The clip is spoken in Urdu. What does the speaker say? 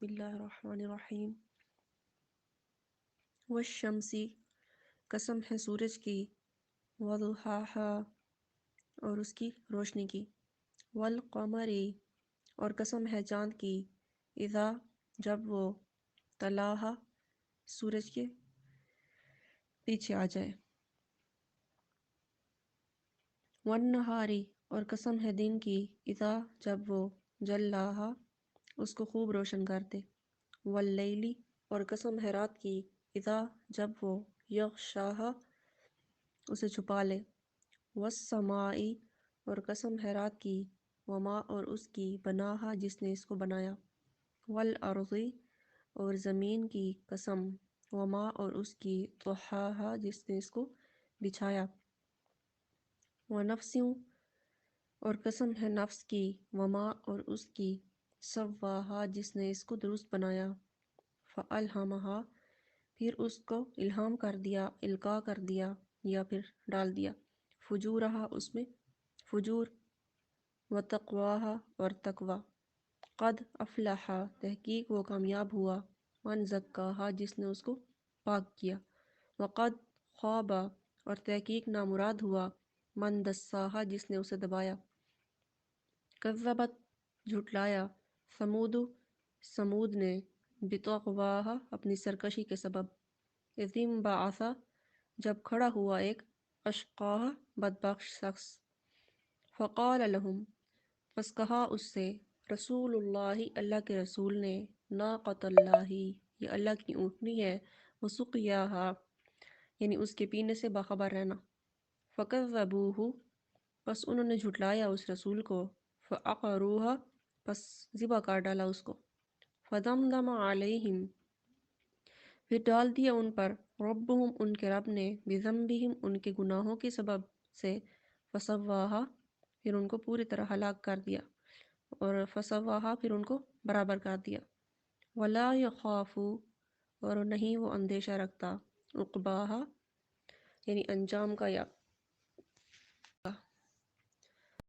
بسم اللہ الرحمن الرحیم۔ والشمسی، قسم ہے سورج کی، وضحاہا، اور اس کی روشنی کی، والقمری، اور قسم ہے چاند کی، اذا، جب وہ، تلاہا، سورج کے پیچھے آ جائے، والنہاری، اور قسم ہے دن کی، اذا، جب وہ، جلاہا، اس کو خوب روشن کر دے، واللیلی، اور قسم ہے رات کی، اذا، جب وہ، یغشاہا، اسے چھپا لے، والسمائی، اور قسم ہے رات کی، وما، اور اس کی، بناہا، جس نے اس کو بنایا، والارضی، اور زمین کی قسم، وما، اور اس کی، طحاہا، جس نے اس کو بچھایا، ونفس، اور قسم ہے نفس کی، وما، اور اس کی، سواہا، جس نے اس کو درست بنایا، فالہمہا، پھر اس کو الہام کر دیا، القاء کر دیا یا پھر ڈال دیا، فجورہا، اس میں فجور، وتقواہا، اور تقوی، قد افلحا، تحقیق وہ کامیاب ہوا، من زکاہا، جس نے اس کو پاک کیا، وقد خوابا، اور تحقیق نامراد ہوا، من دساہا، جس نے اسے دبایا، کذبت، جھٹلایا، ثمود، سمود نے، بطغواہا، اپنی سرکشی کے سبب، اذ انبعث، جب کھڑا ہوا ایک، اشقاہا، بدبخت شخص، فقال لہم، پس کہا اس سے، رسول اللہ، اللہ کے رسول نے، ناقۃ اللہ، یہ اللہ کی اونٹنی ہے، وسقیاہا، یعنی اس کے پینے سے باخبر رہنا، فکذبوہ، پس انہوں نے جھٹلایا اس رسول کو، فعقروہا، پس ذبح کر ڈالا اس کو، فدمدم علیہم، پھر ڈال دیا ان پر، ربہم، ان کے رب نے، بذنبہم، ان کے گناہوں کے سبب سے، فسواہا، پھر ان کو پوری طرح ہلاک کر دیا، اور فسواہا، پھر ان کو برابر کر دیا، ولا یخاف، اور نہیں وہ اندیشہ رکھتا، عقباہا، یعنی انجام کا یا